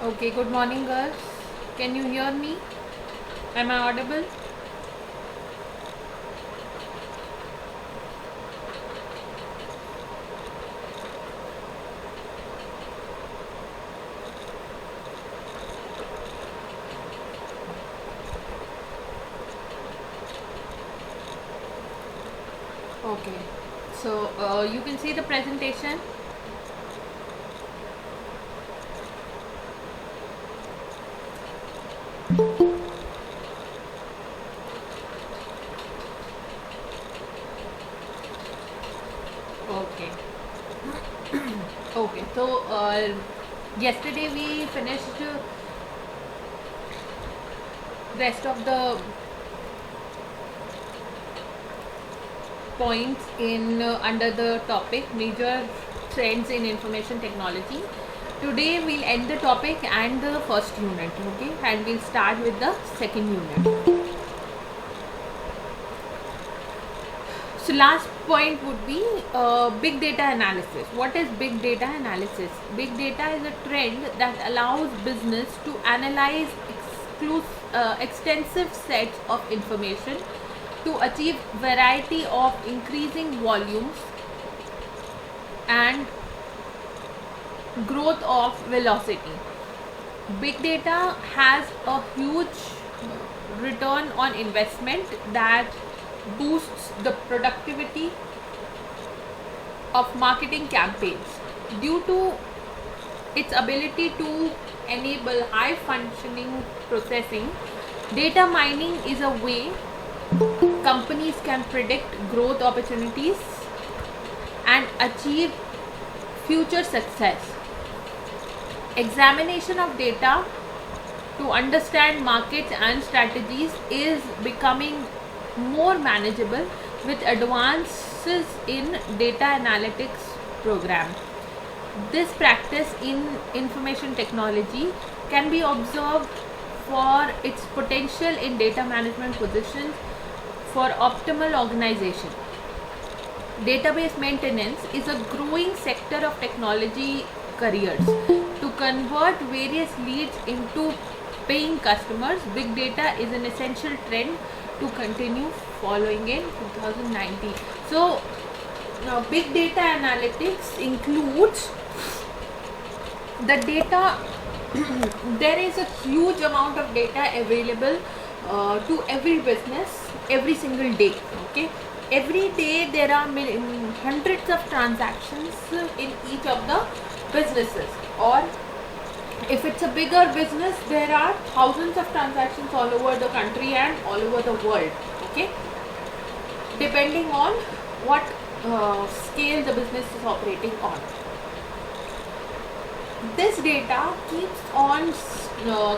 Okay, good morning, girls. Can you hear me? Am I audible? Okay. So, you can see the presentation. Okay. Okay. So, yesterday we finished rest of the points in under the topic major trends in information technology. Today we'll end the topic and the first unit, okay, and we'll start with the second unit. So last point would be big data analysis. What is big data analysis? Big data is a trend that allows business to analyze extensive sets of information to achieve variety of increasing volumes and growth of velocity. Big data has a huge return on investment that boosts the productivity of marketing campaigns due to its ability to enable high functioning processing. Data mining is a way companies can predict growth opportunities and achieve future success. Examination of data to understand markets and strategies is becoming more manageable with advances in data analytics program. This practice in information technology can be observed for its potential in data management positions for optimal organization. Database maintenance is a growing sector of technology careers. To convert various leads into paying customers, big data is an essential trend to continue following in 2019. So, now big data analytics includes the data. There is a huge amount of data available to every business every single day. Okay, every day there are hundreds of transactions in each of the businesses, or if it's a bigger business, there are thousands of transactions all over the country and all over the world. Okay, depending on what scale the business is operating on. This data keeps on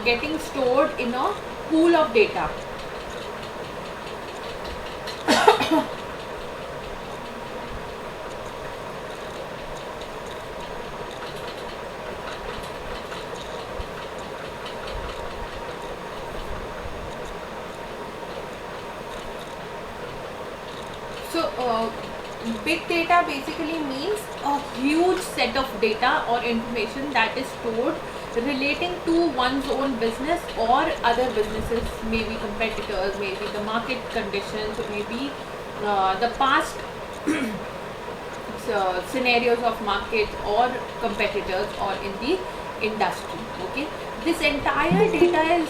getting stored in a pool of data. So, big data basically means a huge set of data or information that is stored relating to one's own business or other businesses, maybe competitors, maybe the market conditions, or maybe the past scenarios of markets or competitors or in the industry. Okay, this entire data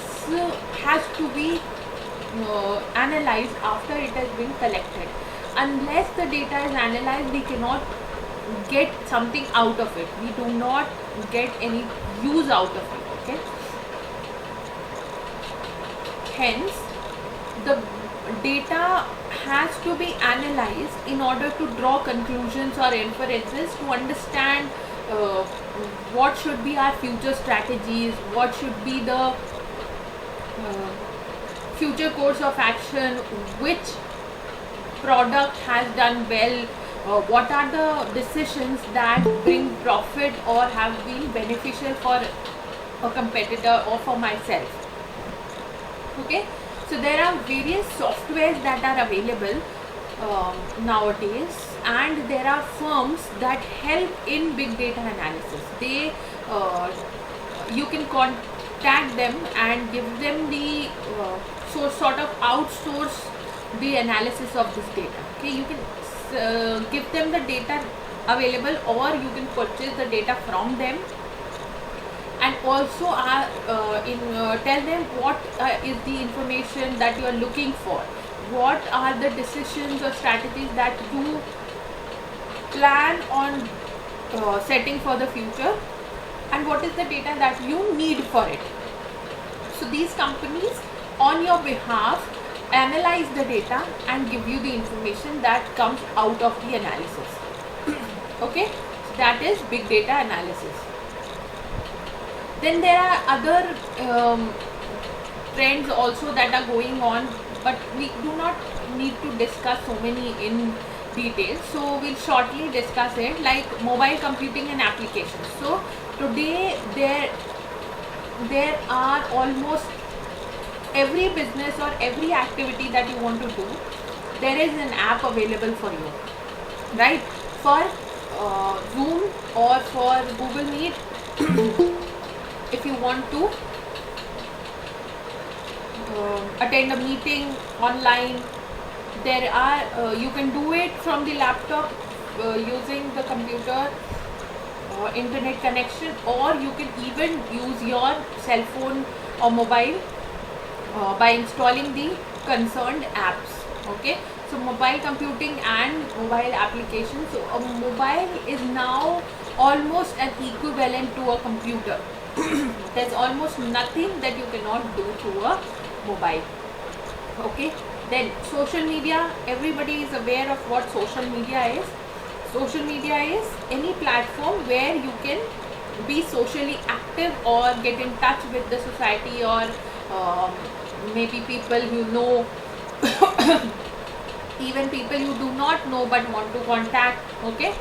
has to be analyzed after it has been collected. Unless the data is analyzed, we cannot get something out of it. We do not get any use out of it. Okay, hence the data has to be analyzed in order to draw conclusions or inferences to understand what should be our future strategies, what should be the future course of action, which product has done well, what are the decisions that bring profit or have been beneficial for a competitor or for myself. Okay, so there are various softwares that are available nowadays, and there are firms that help in big data analysis. They you can contact them and give them the sort of outsource the analysis of this data. Okay, you can give them the data available, or you can purchase the data from them, and also tell them what is the information that you are looking for, what are the decisions or strategies that you plan on setting for the future, and what is the data that you need for it. So these companies on your behalf analyze the data and give you the information that comes out of the analysis. Okay, so that is big data analysis. Then there are other trends also that are going on, but we do not need to discuss so many in detail, so we'll shortly discuss it, like mobile computing and applications. So today there are almost every business or every activity that you want to do, there is an app available for you, right? For Zoom or for Google Meet, if you want to attend a meeting online, there are you can do it from the laptop using the computer internet connection, or you can even use your cell phone or mobile by installing the concerned apps. Okay, so mobile computing and mobile applications. So a mobile is now almost an equivalent to a computer. There's almost nothing that you cannot do through a mobile. Okay, then social media, everybody is aware of what social media is. Social media is any platform where you can be socially active or get in touch with the society, or maybe people you know, even people you do not know but want to contact. Okay,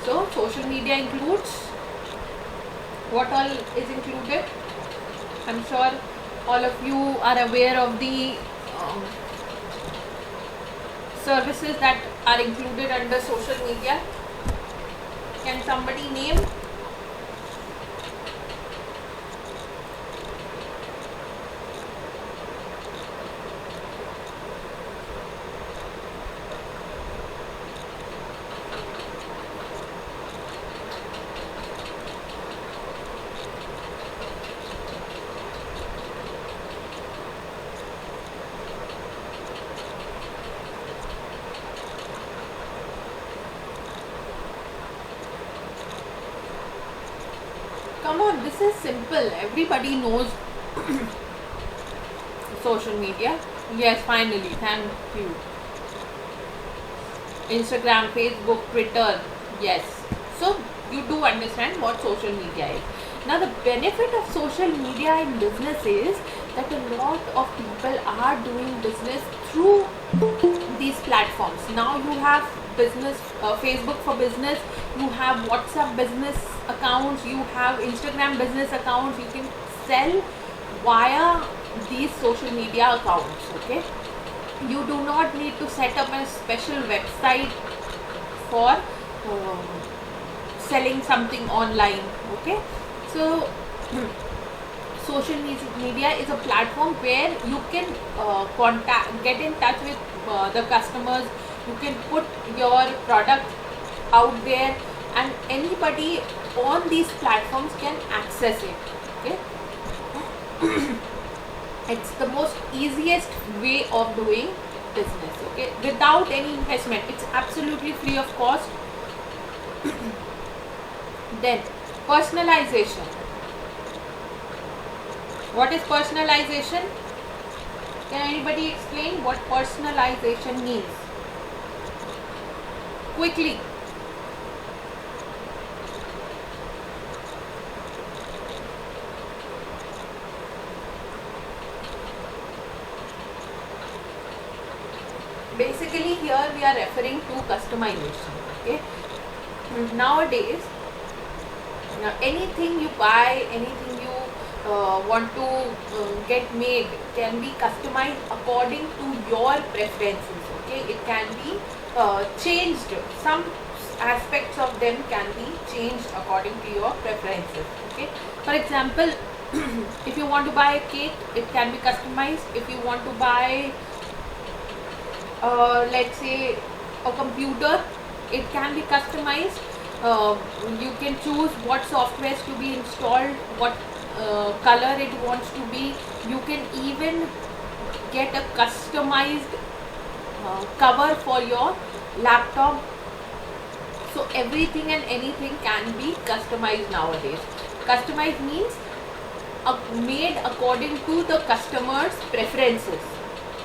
so social media includes, what all is included? I'm sure all of you are aware of the services that are included under social media. Can somebody name? Come on, this is simple. Everybody knows social media. Yes, finally, thank you. Instagram, Facebook, Twitter. Yes. So you do understand what social media is. Now the benefit of social media in business is that a lot of people are doing business through these platforms. Now you have business, Facebook for business, you have WhatsApp business accounts, you have Instagram business accounts. You can sell via these social media accounts. Okay, you do not need to set up a special website for selling something online. Okay, so social media is a platform where you can get in touch with the customers. You can put your product out there, and anybody on these platforms can access it. Okay, it's the most easiest way of doing business. Okay, without any investment, it's absolutely free of cost. Then personalization. What is personalization? Can anybody explain what personalization means? Quickly. Basically here we are referring to customization. Okay, nowadays anything you buy, anything you want to get made can be customized according to your preferences. Okay, it can be changed. Some aspects of them can be changed according to your preferences. Okay, for example, If you want to buy a cake, it can be customized. If you want to buy, let's say, a computer, it can be customized. You can choose what softwares to be installed, what color it wants to be. You can even get a customized cover for your laptop. So everything and anything can be customized nowadays. Customized means made according to the customer's preferences.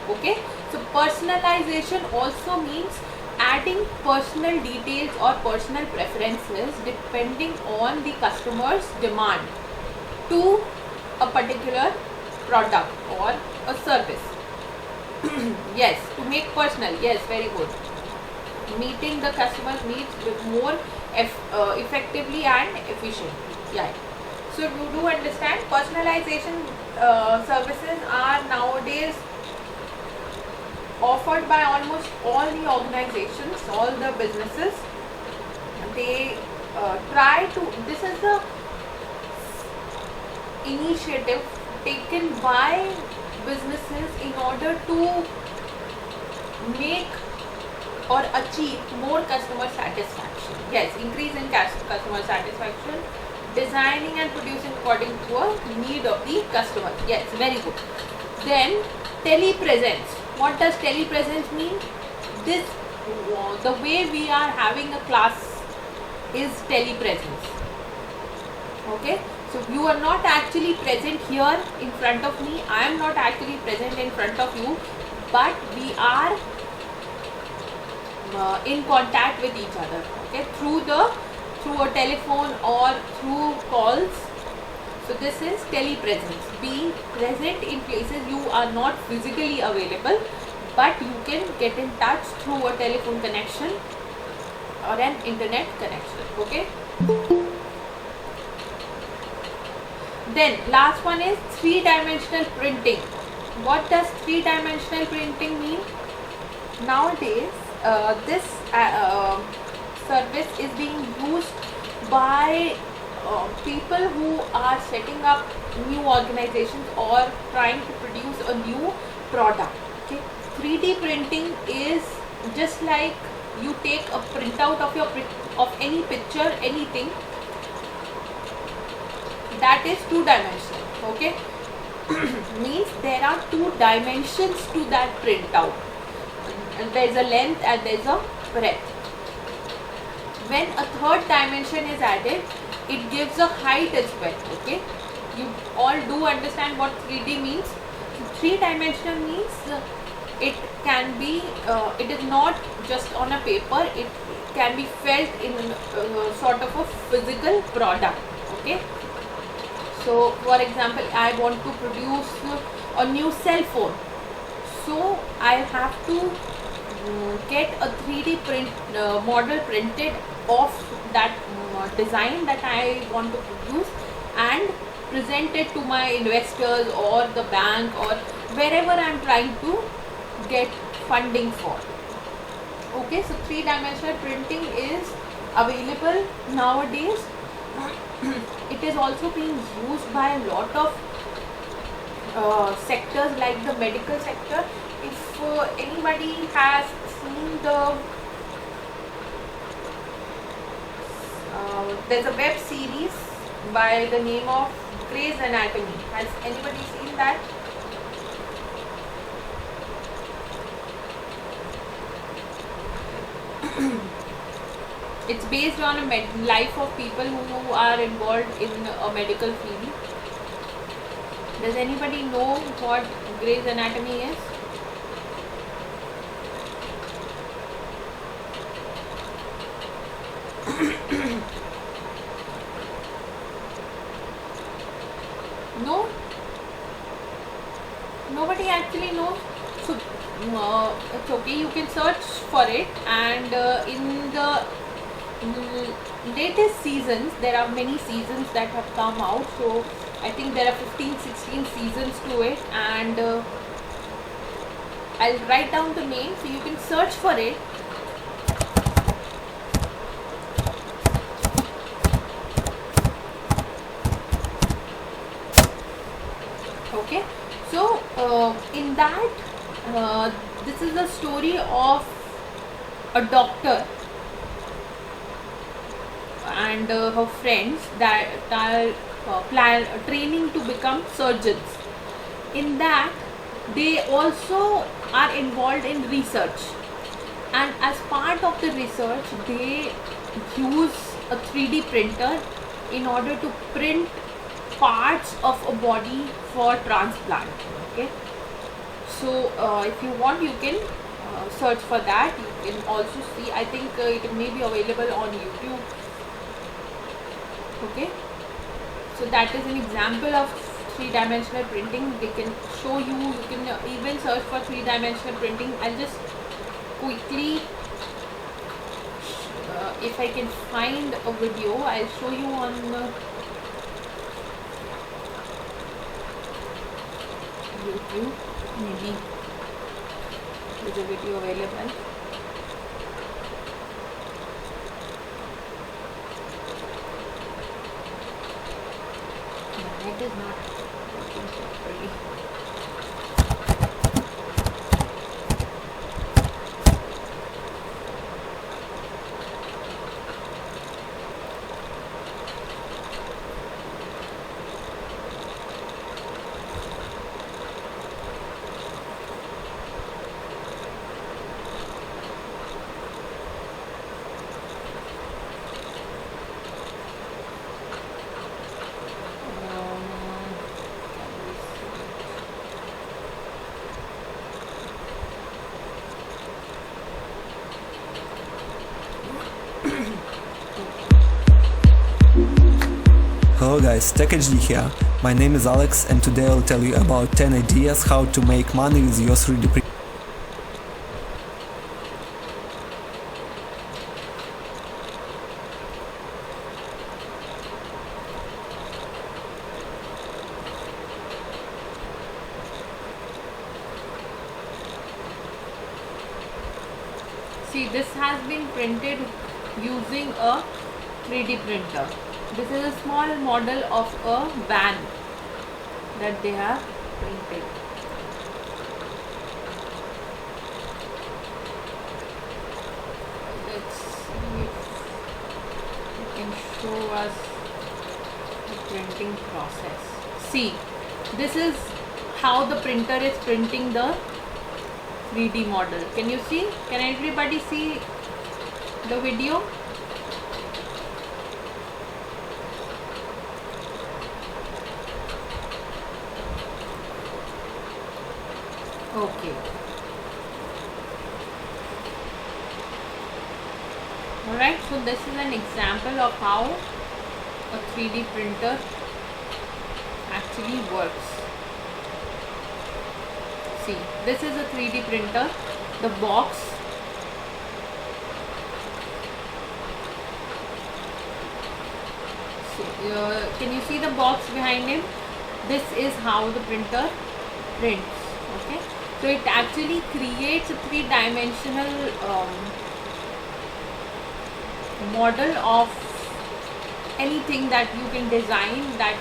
Okay, so personalization also means adding personal details or personal preferences depending on the customer's demand to a particular product or a service. Yes, to make personal. Yes, very good. Meeting the customer's needs with more effectively and efficiently. Yeah. So you do understand personalization services are nowadays offered by almost all the organizations, all the businesses. They try to. This is the initiative taken by businesses in order to make or achieve more customer satisfaction. Yes, increase in customer satisfaction, designing and producing according to a need of the customer. Yes, very good. Then telepresence. What does telepresence mean? This, the way we are having a class is telepresence. Okay, so you are not actually present here in front of me. I am not actually present in front of you, but we are in contact with each other. Okay, through a telephone or through calls. So this is telepresence, being present in places you are not physically available, but you can get in touch through a telephone connection or an internet connection. Okay. Then last one is three-dimensional printing. What does three-dimensional printing mean? Nowadays, this service is being used by people who are setting up new organizations or trying to produce a new product. Okay, 3D printing is just like you take a printout of any picture, anything that is two-dimensional. Okay, means there are two dimensions to that printout. There is a length and there is a breadth. When a third dimension is added, it gives a height as well. Okay, you all do understand what 3D means. Three-dimensional means it can be, it is not just on a paper, it can be felt in sort of a physical product. Okay, so for example, I want to produce a new cell phone, so I have to get a 3D print model printed of that design that I want to produce and present it to my investors or the bank or wherever I am trying to get funding for. Okay, so three-dimensional printing is available nowadays. It is also being used by a lot of sectors like the medical sector. If anybody has seen there's a web series by the name of Grey's Anatomy. Has anybody seen that? It's based on a life of people who are involved in a medical field. Does anybody know what Grey's Anatomy is? No? Nobody actually knows. So it's okay, you can search for it, and in the latest seasons, there are many seasons that have come out, so I think there are 15-16 seasons to it, and I'll write down the name so you can search for it. uh, this is the story of a doctor and her friends that are training to become surgeons. In that, they also are involved in research, and as part of the research, they use a 3D printer in order to print parts of a body for transplant. Okay, so if you want, you can search for that. You can also see, I think it may be available on YouTube. Okay, so that is an example of three-dimensional printing. They can show you, you can even search for three-dimensional printing. I'll just quickly, if I can find a video, I'll show you on YouTube. Maybe there's a video available. It is not working properly. Hello guys, TechHD here. My name is Alex and today I'll tell you about 10 ideas how to make money with your 3D print. See, this has been printed using a 3D printer. This is a small model of a van that they have printed. Let's see if you can show us the printing process. See, this is how the printer is printing the 3D model. Can you see? Can everybody see the video? Okay. Alright, so this is an example of how a 3D printer actually works. See, this is a 3D printer. The box can you see the box behind him? This is how the printer prints. Okay, so it actually creates a three-dimensional model of anything that you can design, that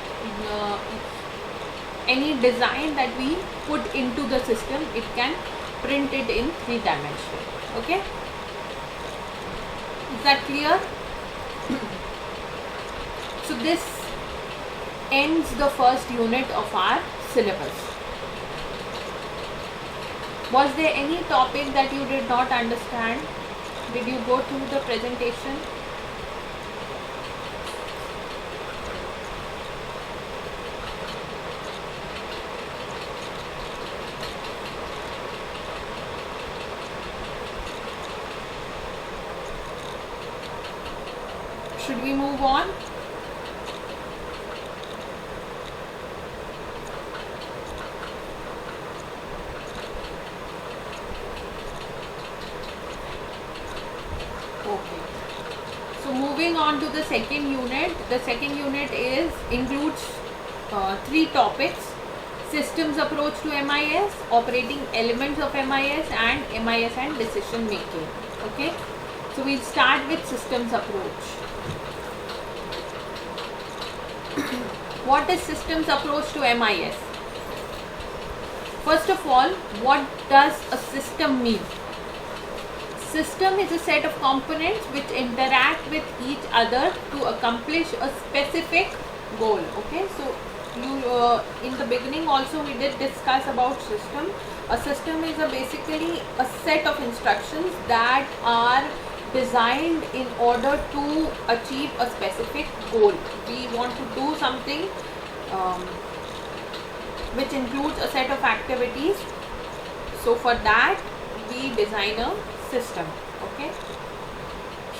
any design that we put into the system, it can print it in 3 dimension. Okay, is that clear? So this ends the first unit of our syllabus. Was there any topic that you did not understand? Did you go through the presentation? Should we move on? Okay. So moving on to the second unit. The second unit includes 3 topics: systems approach to MIS, operating elements of MIS, and MIS and decision making. Okay. So we'll start with systems approach. What is systems approach to MIS? First of all, what does a system mean? System is a set of components which interact with each other to accomplish a specific goal. Okay, so you in the beginning also we did discuss about system. A system is basically a set of instructions that are designed in order to achieve a specific goal. We want to do something which includes a set of activities. So for that we design a system. Okay,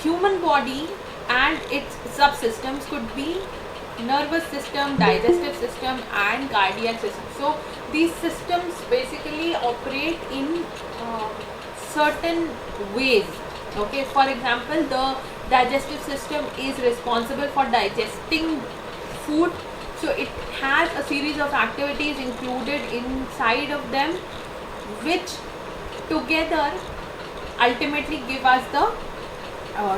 human body and its subsystems could be nervous system, digestive system and cardiac system. So these systems basically operate in certain ways. Okay, for example, the digestive system is responsible for digesting food, so it has a series of activities included inside of them which together ultimately give us the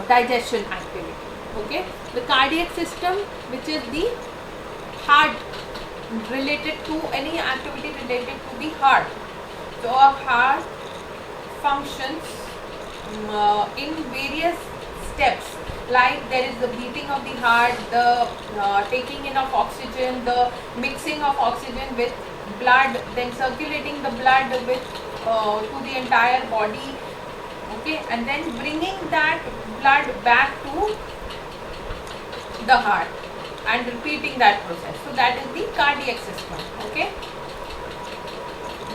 digestion activity. Okay, the cardiac system, which is the heart, related to any activity related to the heart. So our heart functions in various steps, like there is the beating of the heart, the taking in of oxygen, the mixing of oxygen with blood, then circulating the blood with to the entire body. Okay, and then bringing that blood back to the heart and repeating that process. So that is the cardiac system. Okay,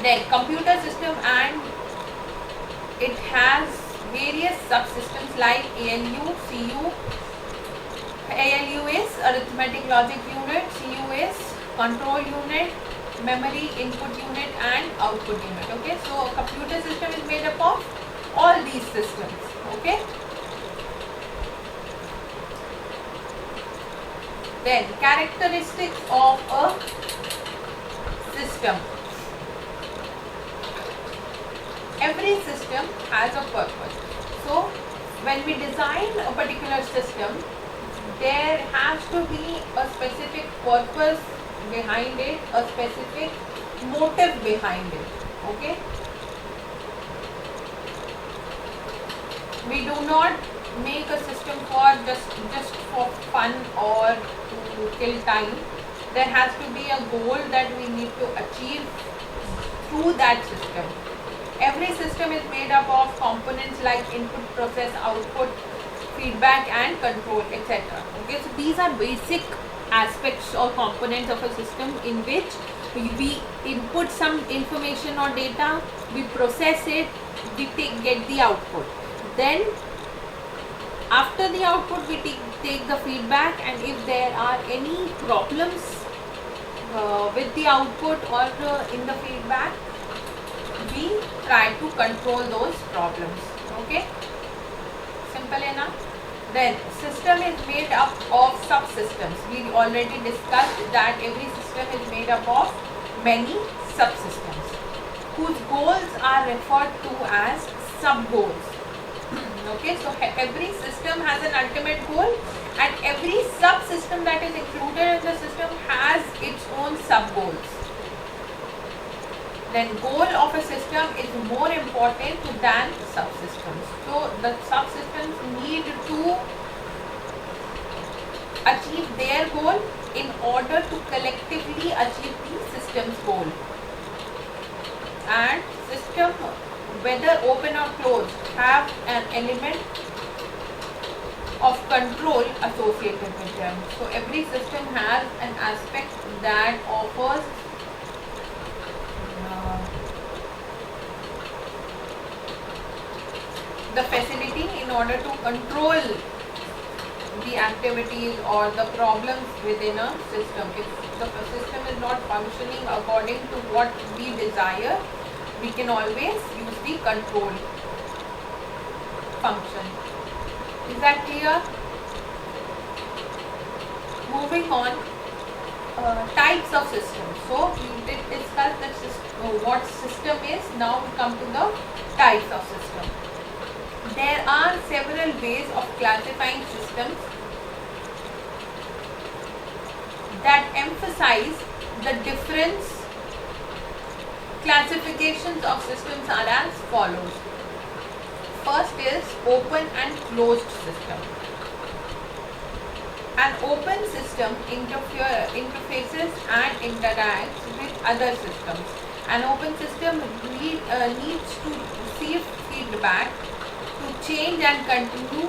then computer system, and it has various subsystems like ALU, CU. ALU is arithmetic logic unit, CU is control unit, memory input unit and output unit. Okay, so a computer system is made up of all these systems. Okay, then characteristics of a system. Every system has a purpose. So when we design a particular system, there has to be a specific purpose behind it, a specific motive behind it. Okay, we do not make a system for just for fun or to kill time. There has to be a goal that we need to achieve through that system. Every system is made up of components like input, process, output, feedback and control, etc. Okay, so these are basic aspects or components of a system in which we input some information or data, we process it, we get the output. Then after the output we take the feedback, and if there are any problems with the output or in the feedback, we try to control those problems. Okay, simple enough. Then system is made up of subsystems. We already discussed that every system is made up of many subsystems whose goals are referred to as sub-goals. Okay, so every system has an ultimate goal, and every subsystem that is included in the system has its own sub-goals. Then goal of a system is more important than subsystems. So the subsystems need to achieve their goal in order to collectively achieve the system's goal. And system, whether open or closed, have an element of control associated with them. So every system has an aspect that offers the facility in order to control the activities or the problems within a system. If the system is not functioning according to what we desire, we can always use the control function. Is that clear? Moving on, types of systems. So we did discuss what system is. Now we come to the types of system. There are several ways of classifying systems that emphasize the difference Classifications of systems are as follows. First is open and closed system. An open system interfaces and interacts with other systems. An open system needs to receive feedback to change and continue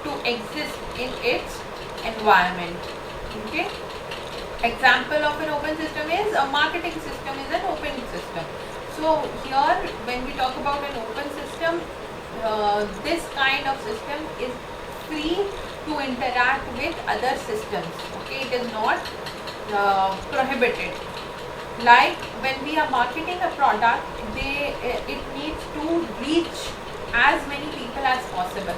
to exist in its environment. Okay. Example of an open system is a marketing system is an open system. So here when we talk about an open system, this kind of system is free to interact with other systems. Okay, it is not prohibited. Like when we are marketing a product, it needs to reach as many people as possible.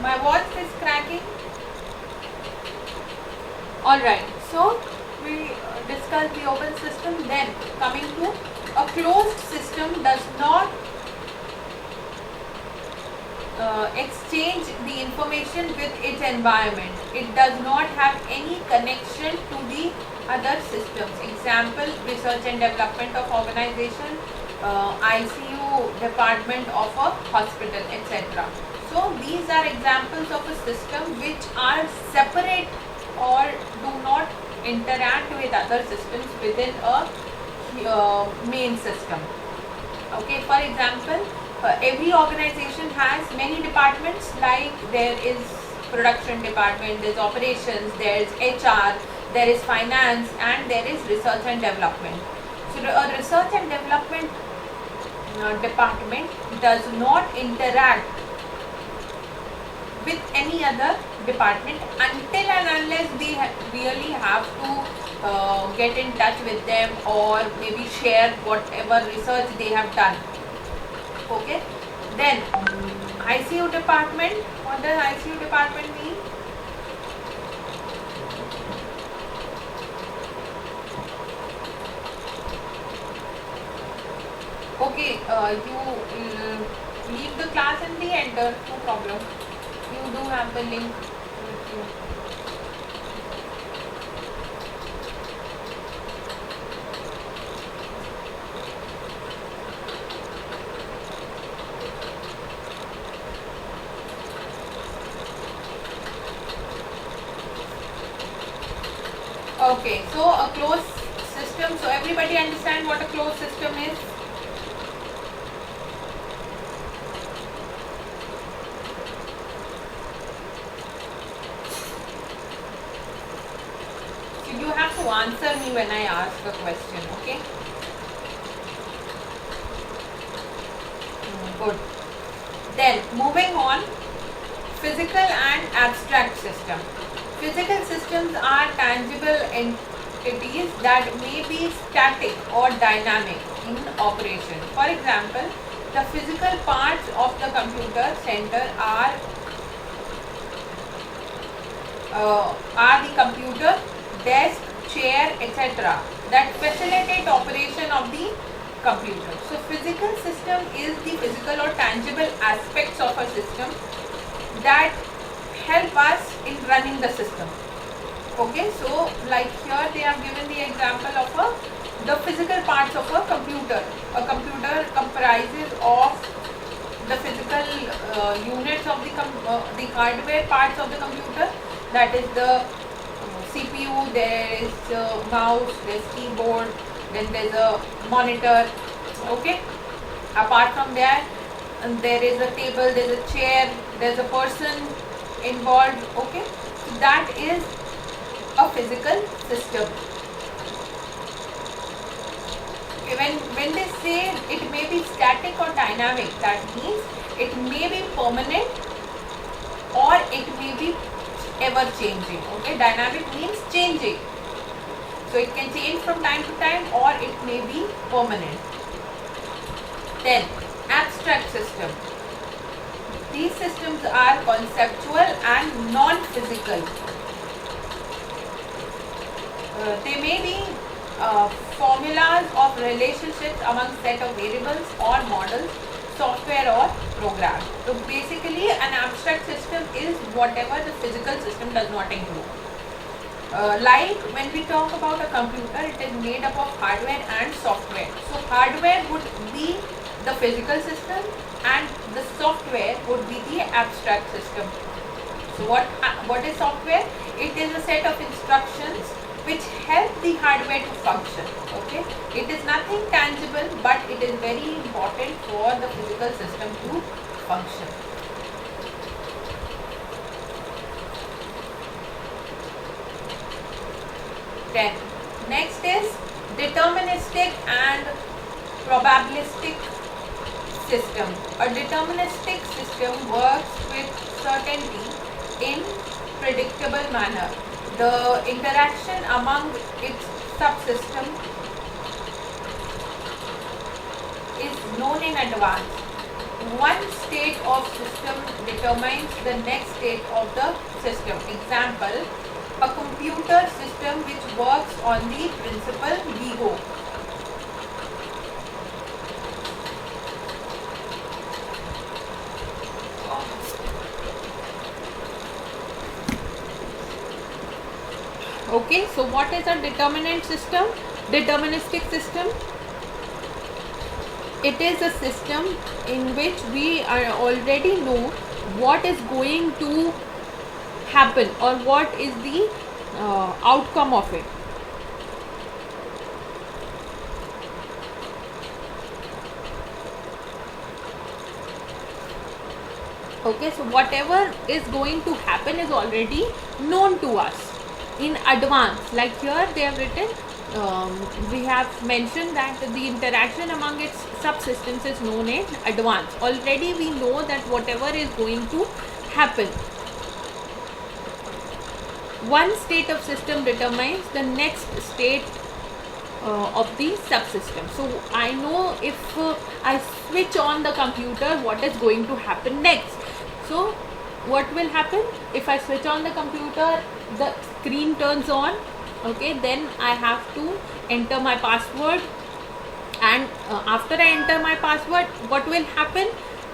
My watch is cracking. Alright, so we discussed the open system. Then coming to a closed system does not exchange the information with its environment. It does not have any connection to the other systems. Example, research and development of organization, ICU department of a hospital, etc. So these are examples of a system which are separate or do not interact with other systems within a main system. Okay, for example, every organization has many departments, like there is production department, there is operations, there is HR, there is finance, and there is research and development. So a research and development department does not interact with any other department until and unless they really have to get in touch with them or maybe share whatever research they have done. Okay, then ICU department. What does ICU department mean? Okay, you leave the class and re-enter, no problem. You do have the link with you. Okay, so a closed system. So everybody understand what a closed system is? So you have to answer me when I ask a question, okay? Good. Then moving on, physical and abstract system. Physical systems are tangible entities that may be static or dynamic in operation. For example, the physical parts of the computer center are the computer, desk, chair, etc. that facilitate operation of the computer. So physical system is the physical or tangible aspects of a system that help us in running the system. Okay, so like here they have given the example of the physical parts of a computer. A computer comprises of the physical units of the hardware parts of the computer, that is the CPU, there is a mouse, there is keyboard, then there is a monitor. Okay, apart from that, there is a table, there is a chair, there is a person involved. Okay, so that is a physical system. Okay, when they say it may be static or dynamic, that means it may be permanent or it may be ever changing. Okay, dynamic means changing, so it can change from time to time or it may be permanent. Then abstract system. These systems are conceptual and non-physical. They may be formulas of relationships among set of variables or models. software or program. So basically an abstract system is whatever the physical system does not include. Like when we talk about a computer, it is made up of hardware and software. So hardware would be the physical system and the software would be the abstract system. So what is software? It is a set of instructions which help the hardware to function. Okay, it is nothing tangible, but it is very important for the physical system to function. Then next is deterministic and probabilistic system. A deterministic system works with certainty in predictable manner. The interaction among its subsystem is known in advance. One state of system determines the next state of the system. Example, a computer system which works on the principle GIGO. Okay, so what is a determinant system? Deterministic system. It is a system in which we already know what is going to happen or what is the outcome of it. Okay, so whatever is going to happen is already known to us in advance. Like here they have written, we have mentioned that the interaction among its subsystems is known in advance. Already we know that whatever is going to happen. One state of system determines the next state of the subsystem. So I know if I switch on the computer, what is going to happen next. So what will happen if I switch on the computer, the screen turns on. Okay, then I have to enter my password, and after I enter my password, what will happen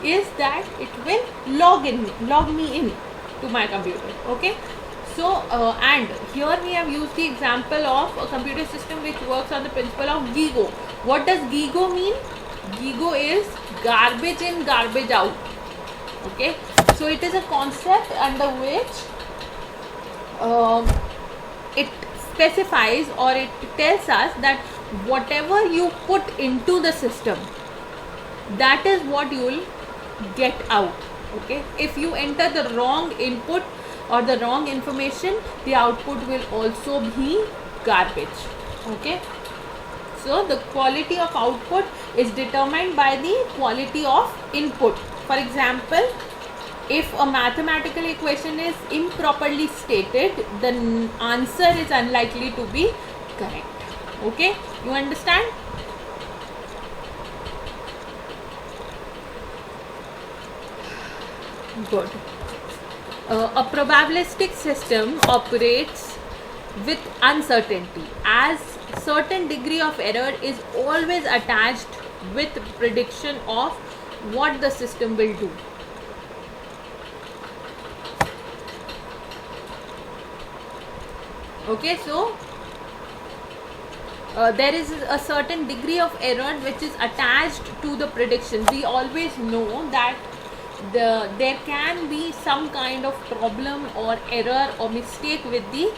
is that it will log me in to my computer. Okay, so and here we have used the example of a computer system which works on the principle of GIGO. What does GIGO mean? GIGO is garbage in, garbage out. Okay, so it is a concept under which it specifies or it tells us that whatever you put into the system, that is what you will get out. Okay, if you enter the wrong input or the wrong information, the output will also be garbage. Okay, so the quality of output is determined by the quality of input. For example, if a mathematical equation is improperly stated, the answer is unlikely to be correct. Okay, you understand? Good. A probabilistic system operates with uncertainty, as certain degree of error is always attached with prediction of what the system will do. Okay, so there is a certain degree of error which is attached to the prediction. We always know that there can be some kind of problem or error or mistake with the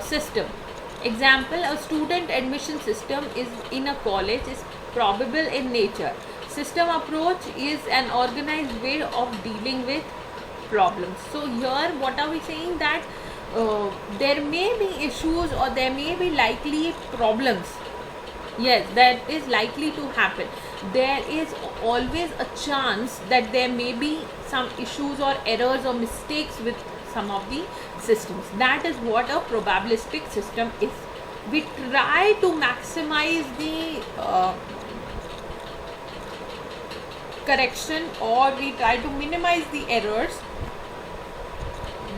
system. Example, a student admission system is in a college is probable in nature. System approach is an organized way of dealing with problems. So here what are we saying? That there may be issues or there may be likely problems. Yes, that is likely to happen. There is always a chance that there may be some issues or errors or mistakes with some of the systems. That is what a probabilistic system is. We try to maximize the correction, or we try to minimize the errors,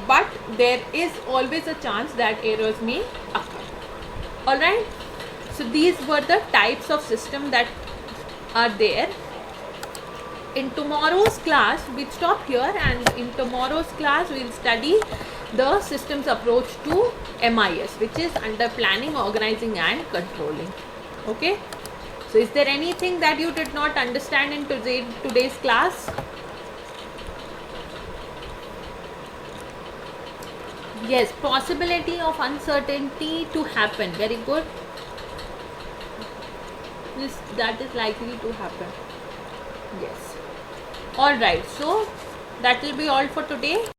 but there is always a chance that errors may occur. Alright, so these were the types of system that are there. in tomorrow's class we'll stop here, and in tomorrow's class we'll study the systems approach to MIS, which is under planning, organizing and controlling. Okay, so is there anything that you did not understand in today's class? Yes, possibility of uncertainty to happen. Very good. That is likely to happen. Yes. All right. So that will be all for today.